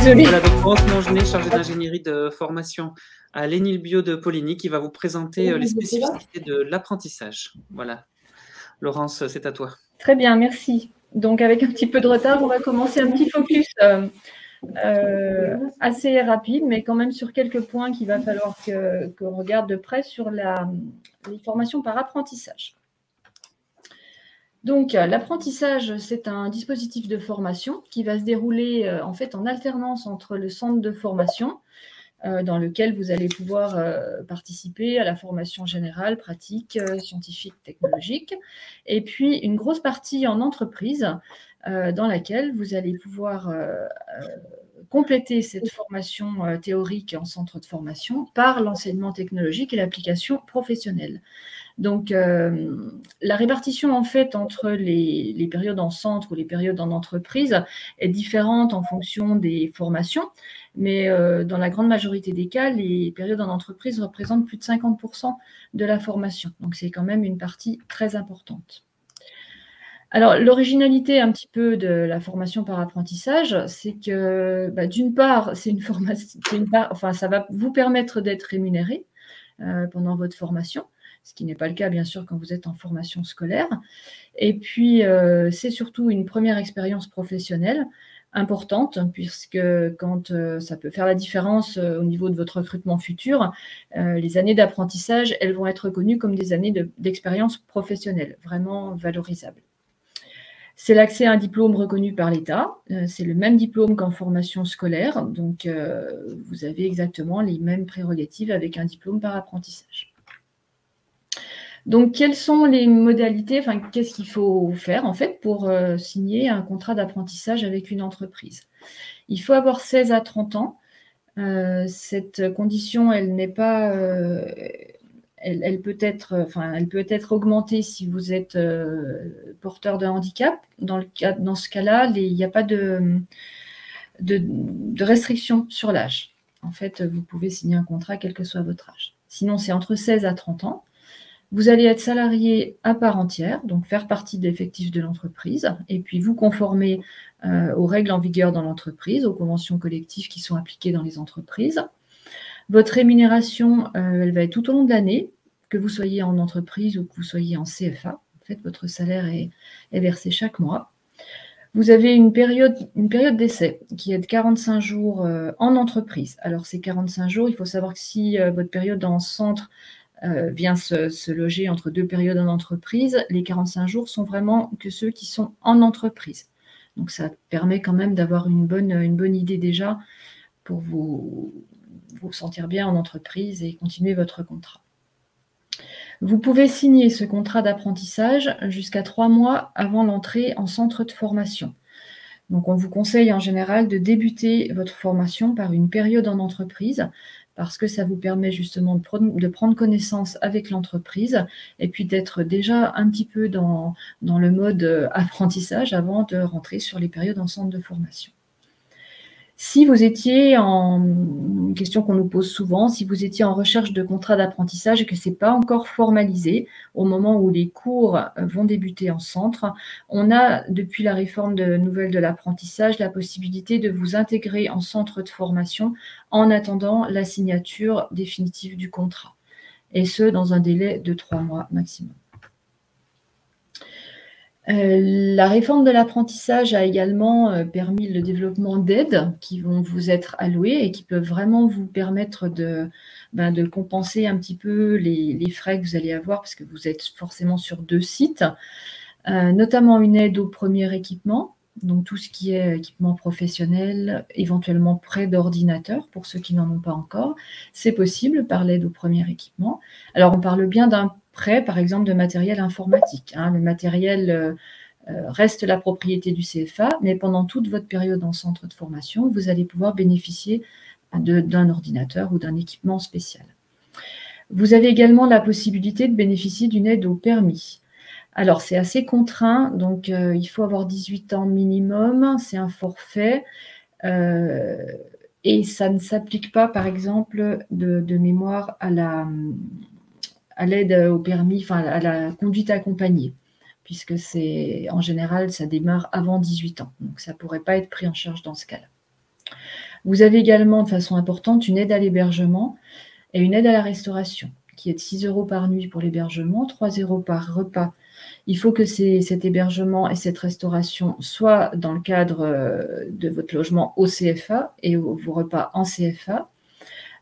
Désolée. Voilà, donc Laurence Mongenet, chargée d'ingénierie de formation à l'ENIL Bio de Poligny, qui va vous présenter les spécificités de l'apprentissage. Voilà. Laurence, c'est à toi. Très bien, merci. Donc, avec un petit peu de retard, on va commencer un petit focus assez rapide, mais quand même sur quelques points qu'il va falloir qu'on regarde de près sur les formations par apprentissage. Donc, l'apprentissage, c'est un dispositif de formation qui va se dérouler en fait en alternance entre le centre de formation, dans lequel vous allez pouvoir participer à la formation générale, pratique, scientifique, technologique, et puis une grosse partie en entreprise, dans laquelle vous allez pouvoir compléter cette formation théorique en centre de formation par l'enseignement technologique et l'application professionnelle. Donc, la répartition, en fait, entre les périodes en centre ou les périodes en entreprise est différente en fonction des formations, mais dans la grande majorité des cas, les périodes en entreprise représentent plus de 50% de la formation. Donc, c'est quand même une partie très importante. Alors, l'originalité un petit peu de la formation par apprentissage, c'est que, d'une part, c'est une formation, enfin, ça va vous permettre d'être rémunéré pendant votre formation, ce qui n'est pas le cas, bien sûr, quand vous êtes en formation scolaire. Et puis, c'est surtout une première expérience professionnelle importante, puisque quand ça peut faire la différence au niveau de votre recrutement futur, les années d'apprentissage, elles vont être reconnues comme des années d'expérience professionnelle, vraiment valorisables. C'est l'accès à un diplôme reconnu par l'État. C'est le même diplôme qu'en formation scolaire. Donc, vous avez exactement les mêmes prérogatives avec un diplôme par apprentissage. Donc, quelles sont les modalités, enfin, qu'est-ce qu'il faut faire en fait pour signer un contrat d'apprentissage avec une entreprise? Il faut avoir 16 à 30 ans. Cette condition, elle n'est pas... Elle peut être augmentée si vous êtes porteur de handicap. Dans ce cas-là, il n'y a pas de restriction sur l'âge. En fait, vous pouvez signer un contrat quel que soit votre âge. Sinon, c'est entre 16 à 30 ans. Vous allez être salarié à part entière, donc faire partie de l'effectif de l'entreprise, et puis vous conformer aux règles en vigueur dans l'entreprise, aux conventions collectives qui sont appliquées dans les entreprises. Votre rémunération, elle va être tout au long de l'année, que vous soyez en entreprise ou que vous soyez en CFA. En fait, votre salaire est versé chaque mois. Vous avez une période d'essai qui est de 45 jours en entreprise. Alors, ces 45 jours, il faut savoir que si votre période en centre vient se loger entre deux périodes en entreprise, les 45 jours sont vraiment que ceux qui sont en entreprise. Donc, ça permet quand même d'avoir une bonne idée déjà pour vous sentir bien en entreprise et continuer votre contrat. Vous pouvez signer ce contrat d'apprentissage jusqu'à 3 mois avant l'entrée en centre de formation. Donc, on vous conseille en général de débuter votre formation par une période en entreprise parce que ça vous permet justement de prendre connaissance avec l'entreprise et puis d'être déjà un petit peu dans le mode apprentissage avant de rentrer sur les périodes en centre de formation. Si vous étiez une question qu'on nous pose souvent, si vous étiez en recherche de contrat d'apprentissage et que ce n'est pas encore formalisé au moment où les cours vont débuter en centre, on a, depuis la réforme nouvelle de l'apprentissage, la possibilité de vous intégrer en centre de formation en attendant la signature définitive du contrat, et ce, dans un délai de 3 mois maximum. La réforme de l'apprentissage a également permis le développement d'aides qui vont vous être allouées et qui peuvent vraiment vous permettre de compenser un petit peu les frais que vous allez avoir parce que vous êtes forcément sur 2 sites, notamment une aide au premier équipement, donc tout ce qui est équipement professionnel, éventuellement prêt d'ordinateur pour ceux qui n'en ont pas encore. C'est possible par l'aide au premier équipement. Alors, on parle bien d'un prêt, par exemple, de matériel informatique. Le matériel reste la propriété du CFA, mais pendant toute votre période en centre de formation, vous allez pouvoir bénéficier d'un ordinateur ou d'un équipement spécial. Vous avez également la possibilité de bénéficier d'une aide au permis. Alors, c'est assez contraint, donc il faut avoir 18 ans minimum, c'est un forfait, et ça ne s'applique pas, par exemple, de mémoire à l'aide au permis, enfin à la conduite accompagnée, puisque en général, ça démarre avant 18 ans. Donc, ça ne pourrait pas être pris en charge dans ce cas-là. Vous avez également, de façon importante, une aide à l'hébergement et une aide à la restauration, qui est de 6 € par nuit pour l'hébergement, 3 € par repas. Il faut que cet hébergement et cette restauration soient dans le cadre de votre logement au CFA et vos repas en CFA.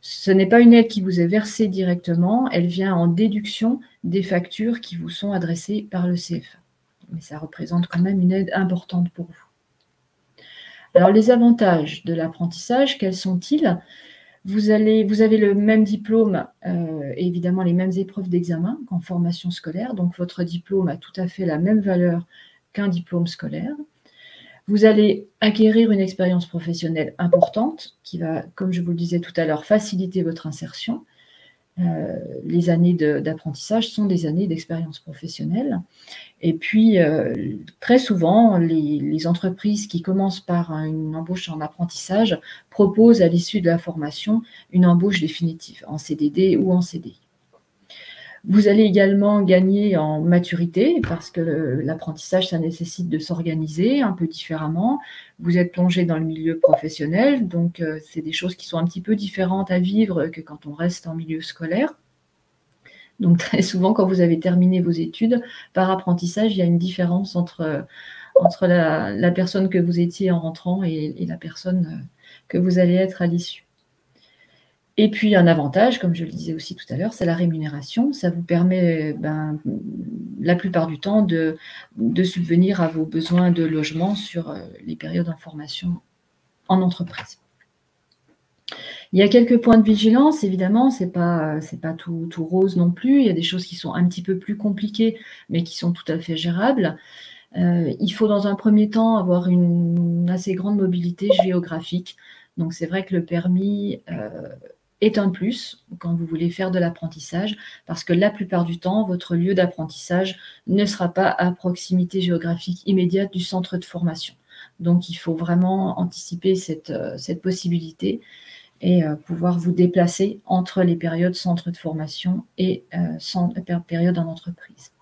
Ce n'est pas une aide qui vous est versée directement, elle vient en déduction des factures qui vous sont adressées par le CFA. Mais ça représente quand même une aide importante pour vous. Alors, les avantages de l'apprentissage, quels sont-ils ? Vous avez le même diplôme et évidemment les mêmes épreuves d'examen qu'en formation scolaire. Donc, votre diplôme a tout à fait la même valeur qu'un diplôme scolaire. Vous allez acquérir une expérience professionnelle importante qui va, comme je vous le disais tout à l'heure, faciliter votre insertion. Les années d'apprentissage sont des années d'expérience professionnelle. Et puis, très souvent, les entreprises qui commencent par une embauche en apprentissage proposent à l'issue de la formation une embauche définitive, en CDD ou en CDI. Vous allez également gagner en maturité parce que l'apprentissage, ça nécessite de s'organiser un peu différemment. Vous êtes plongé dans le milieu professionnel, donc c'est des choses qui sont un petit peu différentes à vivre que quand on reste en milieu scolaire. Donc très souvent, quand vous avez terminé vos études, par apprentissage, il y a une différence entre la personne que vous étiez en rentrant et la personne que vous allez être à l'issue. Et puis, un avantage, comme je le disais aussi tout à l'heure, c'est la rémunération. Ça vous permet, la plupart du temps, de subvenir à vos besoins de logement sur les périodes en formation en entreprise. Il y a quelques points de vigilance, évidemment, c'est pas tout rose non plus. Il y a des choses qui sont un petit peu plus compliquées, mais qui sont tout à fait gérables. Il faut, dans un premier temps, avoir une assez grande mobilité géographique. Donc, c'est vrai que le permis est un plus quand vous voulez faire de l'apprentissage, parce que la plupart du temps, votre lieu d'apprentissage ne sera pas à proximité géographique immédiate du centre de formation. Donc, il faut vraiment anticiper cette possibilité et pouvoir vous déplacer entre les périodes centre de formation et période en entreprise.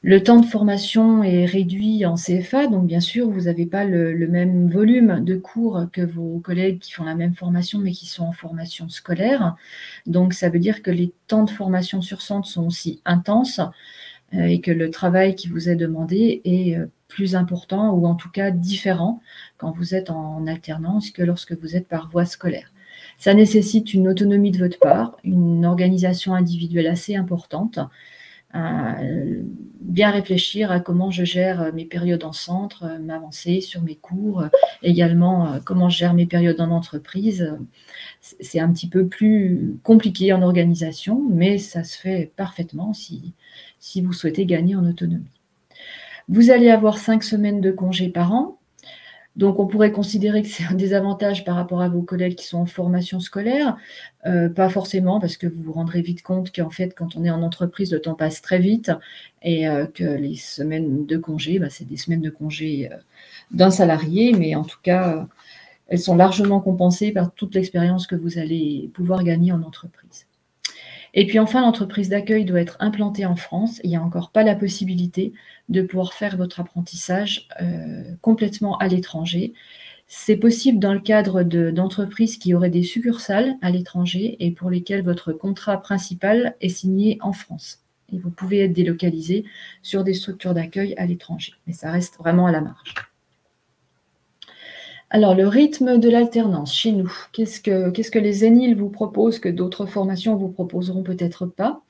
Le temps de formation est réduit en CFA, donc bien sûr, vous n'avez pas le même volume de cours que vos collègues qui font la même formation, mais qui sont en formation scolaire. Donc, ça veut dire que les temps de formation sur centre sont aussi intenses et que le travail qui vous est demandé est plus important ou en tout cas différent quand vous êtes en alternance que lorsque vous êtes par voie scolaire. Ça nécessite une autonomie de votre part, une organisation individuelle assez importante, bien réfléchir à comment je gère mes périodes en centre, m'avancer sur mes cours, également comment je gère mes périodes en entreprise. C'est un petit peu plus compliqué en organisation, mais ça se fait parfaitement si vous souhaitez gagner en autonomie. Vous allez avoir 5 semaines de congés par an. Donc, on pourrait considérer que c'est un désavantage par rapport à vos collègues qui sont en formation scolaire. Pas forcément, parce que vous vous rendrez vite compte qu'en fait, quand on est en entreprise, le temps passe très vite et que les semaines de congé, c'est des semaines de congé d'un salarié, mais en tout cas, elles sont largement compensées par toute l'expérience que vous allez pouvoir gagner en entreprise. Et puis enfin, l'entreprise d'accueil doit être implantée en France. Il n'y a encore pas la possibilité de pouvoir faire votre apprentissage complètement à l'étranger. C'est possible dans le cadre d'entreprises qui auraient des succursales à l'étranger et pour lesquelles votre contrat principal est signé en France. Et vous pouvez être délocalisé sur des structures d'accueil à l'étranger. Mais ça reste vraiment à la marge. Alors, le rythme de l'alternance chez nous, qu'est-ce que les ENIL vous proposent que d'autres formations vous proposeront peut-être pas?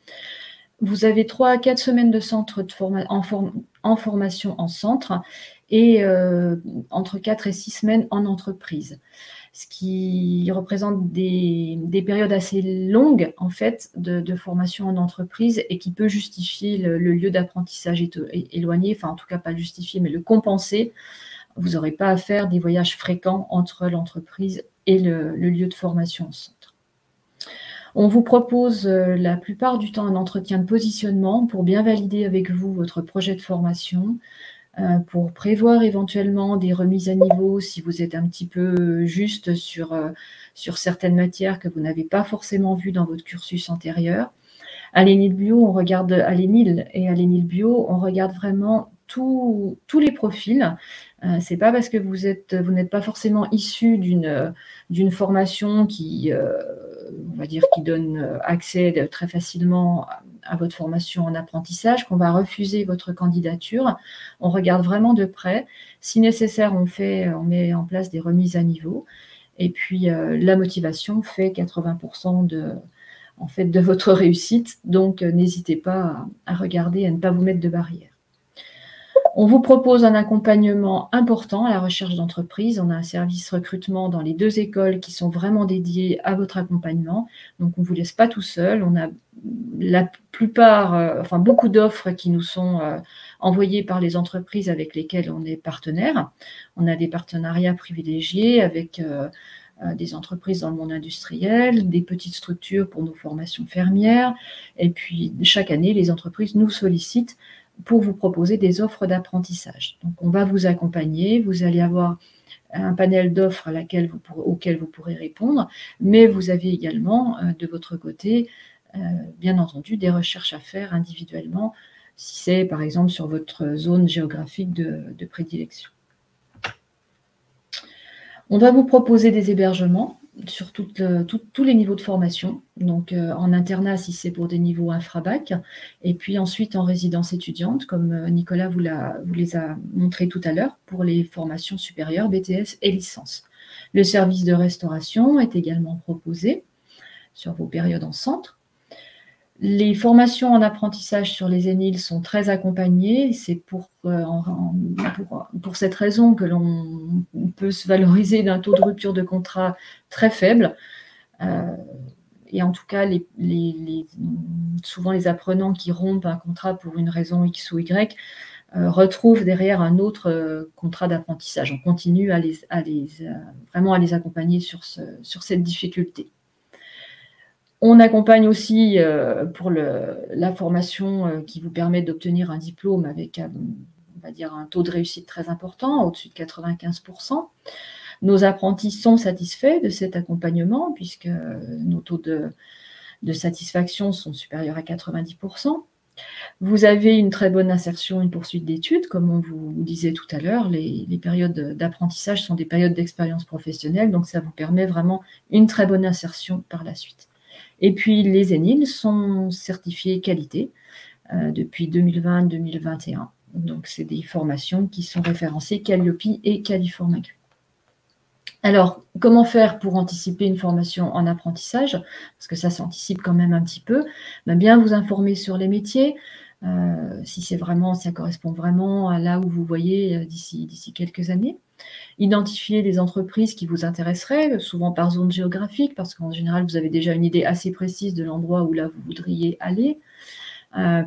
Vous avez 3 à 4 semaines de centre en formation en centre et entre 4 et 6 semaines en entreprise, ce qui représente des périodes assez longues en fait de formation en entreprise et qui peut justifier le lieu d'apprentissage éloigné, enfin en tout cas pas le justifier mais le compenser. Vous n'aurez pas à faire des voyages fréquents entre l'entreprise et le lieu de formation en centre. On vous propose la plupart du temps un entretien de positionnement pour bien valider avec vous votre projet de formation, pour prévoir éventuellement des remises à niveau si vous êtes un petit peu juste sur certaines matières que vous n'avez pas forcément vues dans votre cursus antérieur. À l'ENIL Bio, on regarde à l'ENIL et à l'ENIL Bio, on regarde vraiment tous les profils Ce n'est pas parce que vous n'êtes pas forcément issu d'une formation qui, on va dire, qui donne accès très facilement à votre formation en apprentissage qu'on va refuser votre candidature. On regarde vraiment de près. Si nécessaire, on met en place des remises à niveau. Et puis, la motivation fait 80% de votre réussite. Donc, n'hésitez pas à regarder, à ne pas vous mettre de barrière. On vous propose un accompagnement important à la recherche d'entreprise. On a un service recrutement dans les 2 écoles qui sont vraiment dédiés à votre accompagnement. Donc, on ne vous laisse pas tout seul. On a la plupart, beaucoup d'offres qui nous sont envoyées par les entreprises avec lesquelles on est partenaire. On a des partenariats privilégiés avec des entreprises dans le monde industriel, des petites structures pour nos formations fermières. Et puis, chaque année, les entreprises nous sollicitent pour vous proposer des offres d'apprentissage. Donc, on va vous accompagner, vous allez avoir un panel d'offres auxquelles vous pourrez répondre, mais vous avez également, de votre côté, bien entendu, des recherches à faire individuellement, si c'est, par exemple, sur votre zone géographique de prédilection. On va vous proposer des hébergements sur tous les niveaux de formation, donc en internat si c'est pour des niveaux infra-bac, et puis ensuite en résidence étudiante, comme Nicolas vous les a montré tout à l'heure, pour les formations supérieures, BTS et licence. Le service de restauration est également proposé sur vos périodes en centre. Les formations en apprentissage sur les ENIL sont très accompagnées. C'est pour cette raison que l'on peut se valoriser d'un taux de rupture de contrat très faible. Et en tout cas, souvent les apprenants qui rompent un contrat pour une raison X ou Y retrouvent derrière un autre contrat d'apprentissage. On continue vraiment à les accompagner sur cette difficulté. On accompagne aussi pour la formation qui vous permet d'obtenir un diplôme avec, on va dire, un taux de réussite très important, au-dessus de 95%. Nos apprentis sont satisfaits de cet accompagnement puisque nos taux de satisfaction sont supérieurs à 90%. Vous avez une très bonne insertion, une poursuite d'études. Comme on vous disait tout à l'heure, les périodes d'apprentissage sont des périodes d'expérience professionnelle, donc ça vous permet vraiment une très bonne insertion par la suite. Et puis, les ENIL sont certifiés qualité depuis 2020-2021. Donc, c'est des formations qui sont référencées Calliope et Califormacu. Alors, comment faire pour anticiper une formation en apprentissage? Parce que ça s'anticipe quand même un petit peu. Bien vous informer sur les métiers, si ça correspond vraiment à là où vous voyez d'ici quelques années. Identifier les entreprises qui vous intéresseraient, souvent par zone géographique, parce qu'en général, vous avez déjà une idée assez précise de l'endroit où là vous voudriez aller.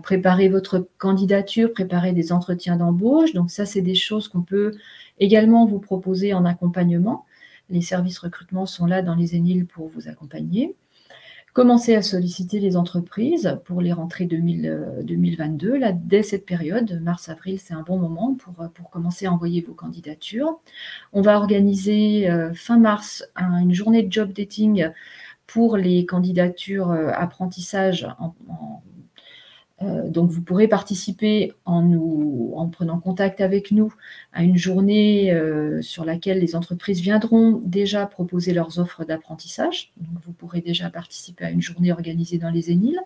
Préparer votre candidature, préparer des entretiens d'embauche. Donc ça, c'est des choses qu'on peut également vous proposer en accompagnement. Les services recrutement sont là dans les ENIL pour vous accompagner. Commencez à solliciter les entreprises pour les rentrées 2022. Là, dès cette période, mars-avril, c'est un bon moment pour commencer à envoyer vos candidatures. On va organiser fin mars une journée de job dating pour les candidatures apprentissage. Donc, vous pourrez participer en prenant contact avec nous à une journée sur laquelle les entreprises viendront déjà proposer leurs offres d'apprentissage. Donc, vous pourrez déjà participer à une journée organisée dans les ENIL.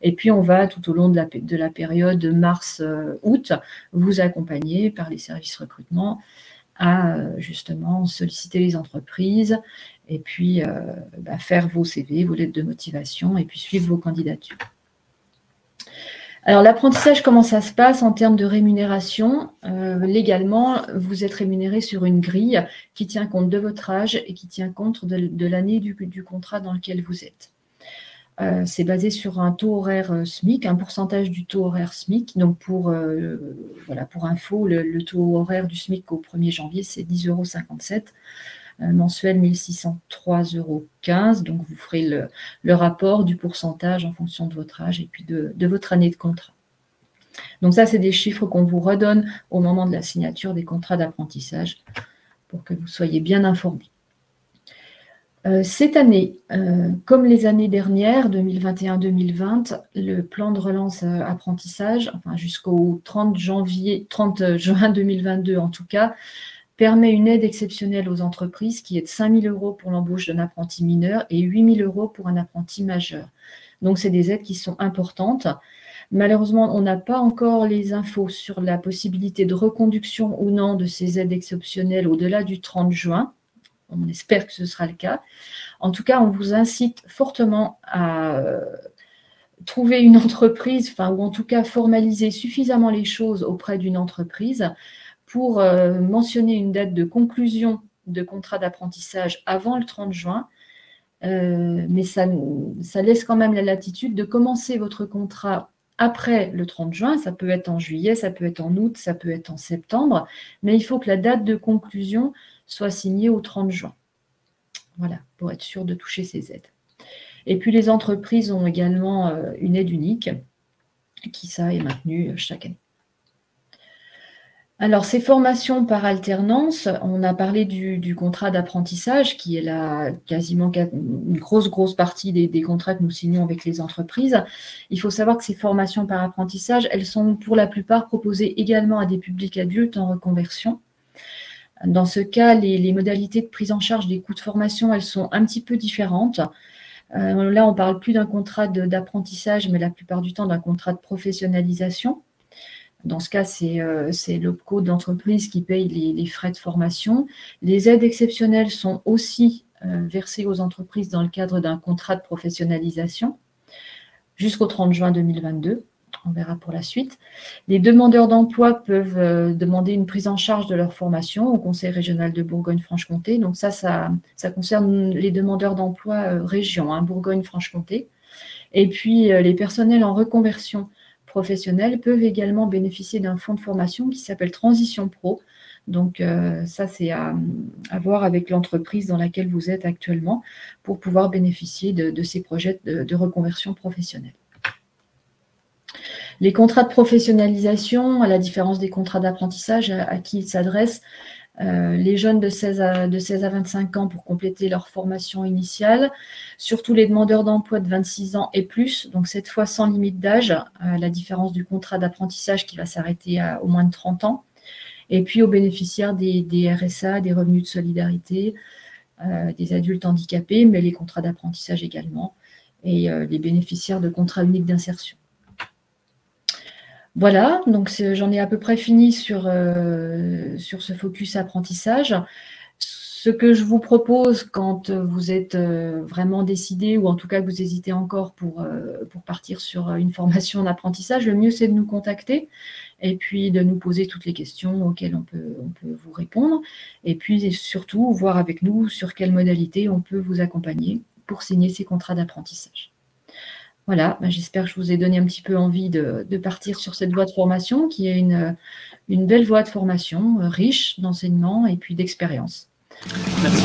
Et puis, on va, tout au long de la période mars-août, vous accompagner par les services recrutement à justement solliciter les entreprises et puis faire vos CV, vos lettres de motivation et puis suivre vos candidatures. Alors, l'apprentissage, comment ça se passe en termes de rémunération? Légalement, vous êtes rémunéré sur une grille qui tient compte de votre âge et qui tient compte de l'année du contrat dans lequel vous êtes. C'est basé sur un taux horaire SMIC, un pourcentage du taux horaire SMIC. Donc, pour info, le taux horaire du SMIC au 1er janvier, c'est 10,57 €. Mensuel 1603,15 €. Donc, vous ferez le rapport du pourcentage en fonction de votre âge et puis de votre année de contrat. Donc, ça, c'est des chiffres qu'on vous redonne au moment de la signature des contrats d'apprentissage pour que vous soyez bien informés. Cette année, comme les années dernières, 2021-2020, le plan de relance apprentissage, enfin jusqu'au 30 juin 2022 en tout cas, permet une aide exceptionnelle aux entreprises qui est de 5 000 € pour l'embauche d'un apprenti mineur et 8 000 € pour un apprenti majeur. Donc, c'est des aides qui sont importantes. Malheureusement, on n'a pas encore les infos sur la possibilité de reconduction ou non de ces aides exceptionnelles au-delà du 30 juin. On espère que ce sera le cas. En tout cas, on vous incite fortement à trouver une entreprise, ou en tout cas formaliser suffisamment les choses auprès d'une entreprise pour mentionner une date de conclusion de contrat d'apprentissage avant le 30 juin. Mais ça laisse quand même la latitude de commencer votre contrat après le 30 juin. Ça peut être en juillet, ça peut être en août, ça peut être en septembre, mais il faut que la date de conclusion soit signée au 30 juin. Voilà, pour être sûr de toucher ces aides. Et puis les entreprises ont également une aide unique qui, ça, est maintenue chaque année. Alors, ces formations par alternance, on a parlé du contrat d'apprentissage qui est quasiment une grosse partie des contrats que nous signons avec les entreprises. Il faut savoir que ces formations par apprentissage, elles sont pour la plupart proposées également à des publics adultes en reconversion. Dans ce cas, les modalités de prise en charge des coûts de formation, elles sont un petit peu différentes. Là, on ne parle plus d'un contrat d'apprentissage, mais la plupart du temps d'un contrat de professionnalisation. Dans ce cas, c'est l'OPCO d'entreprise qui paye les frais de formation. Les aides exceptionnelles sont aussi versées aux entreprises dans le cadre d'un contrat de professionnalisation jusqu'au 30 juin 2022. On verra pour la suite. Les demandeurs d'emploi peuvent demander une prise en charge de leur formation au Conseil régional de Bourgogne-Franche-Comté. Donc ça concerne les demandeurs d'emploi région, Bourgogne-Franche-Comté. Et puis les personnels en reconversion professionnels peuvent également bénéficier d'un fonds de formation qui s'appelle Transition Pro. Donc, ça, c'est à voir avec l'entreprise dans laquelle vous êtes actuellement pour pouvoir bénéficier de ces projets de reconversion professionnelle. Les contrats de professionnalisation, à la différence des contrats d'apprentissage à qui ils s'adressent, les jeunes de 16 à 25 ans pour compléter leur formation initiale, surtout les demandeurs d'emploi de 26 ans et plus, donc cette fois sans limite d'âge, à la différence du contrat d'apprentissage qui va s'arrêter à au moins de 30 ans, et puis aux bénéficiaires des RSA, des revenus de solidarité, des adultes handicapés, mais les contrats d'apprentissage également, et les bénéficiaires de contrats uniques d'insertion. Voilà, donc j'en ai à peu près fini sur ce focus apprentissage. Ce que je vous propose quand vous êtes vraiment décidé, ou en tout cas que vous hésitez encore pour partir sur une formation d'apprentissage, le mieux c'est de nous contacter et puis de nous poser toutes les questions auxquelles on peut vous répondre, et puis surtout voir avec nous sur quelle modalité on peut vous accompagner pour signer ces contrats d'apprentissage. Voilà, j'espère que je vous ai donné un petit peu envie de partir sur cette voie de formation qui est une belle voie de formation, riche d'enseignement et puis d'expérience. Merci.